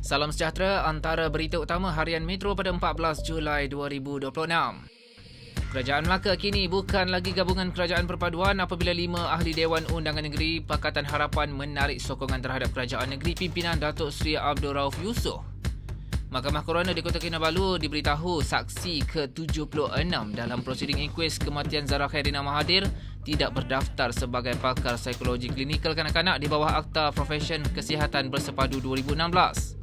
Salam sejahtera, antara berita utama harian Metro pada 14 Julai 2026. Kerajaan Melaka kini bukan lagi gabungan kerajaan perpaduan apabila 5 ahli Dewan Undangan Negeri Pakatan Harapan menarik sokongan terhadap kerajaan negeri pimpinan Datuk Seri Abdul Rauf Yusof. Mahkamah Coroner di Kota Kinabalu diberitahu saksi ke-76 dalam prosiding inkuis kematian Zara Khairina Mahathir tidak berdaftar sebagai pakar psikologi klinikal kanak-kanak di bawah Akta Profesyen Kesihatan Bersepadu 2016.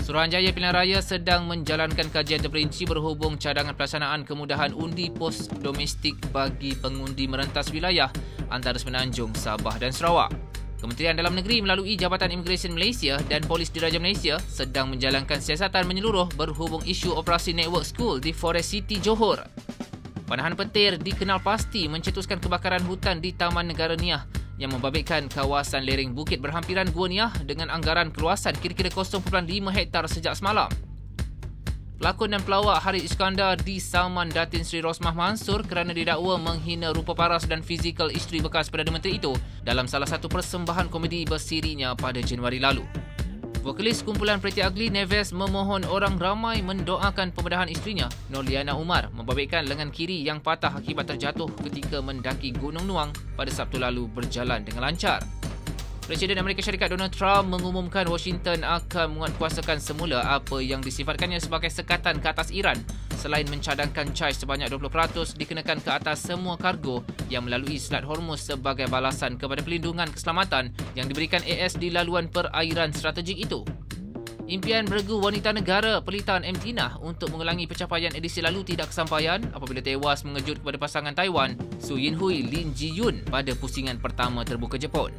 Suruhanjaya Pilihan Raya sedang menjalankan kajian terperinci berhubung cadangan pelaksanaan kemudahan undi pos domestik bagi pengundi merentas wilayah antara Semenanjung, Sabah dan Sarawak. Kementerian Dalam Negeri melalui Jabatan Imigresen Malaysia dan Polis Diraja Malaysia sedang menjalankan siasatan menyeluruh berhubung isu operasi Network School di Forest City, Johor. Panahan petir dikenal pasti mencetuskan kebakaran hutan di Taman Negara Niah yang membabitkan kawasan lereng bukit berhampiran Gua Niah dengan anggaran keluasan kira-kira 0.5 hektar sejak semalam. Pelakon dan pelawak Haris Iskandar disaman Datin Seri Rosmah Mansur kerana didakwa menghina rupa paras dan fizikal isteri bekas Perdana Menteri itu dalam salah satu persembahan komedi bersirinya pada Januari lalu. Vokalis kumpulan Pretty Ugly Neves memohon orang ramai mendoakan pembedahan isterinya, Nurliana Umar, membabitkan lengan kiri yang patah akibat terjatuh ketika mendaki Gunung Nuang pada Sabtu lalu berjalan dengan lancar. Presiden Amerika Syarikat Donald Trump mengumumkan Washington akan menguatkuasakan semula apa yang disifatkannya sebagai sekatan ke atas Iran selain mencadangkan cai sebanyak 20% dikenakan ke atas semua kargo yang melalui Selat Hormuz sebagai balasan kepada pelindungan keselamatan yang diberikan AS di laluan perairan strategik itu. Impian beregu wanita negara Pelitahan M. Tina untuk mengulangi pencapaian edisi lalu tidak kesampaian apabila tewas mengejut kepada pasangan Taiwan Su Yinhui Lin Ji-yun pada pusingan pertama terbuka Jepun.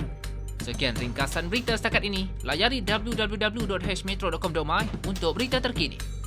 Sekian ringkasan berita setakat ini. Layari www.hmetro.com.my untuk berita terkini.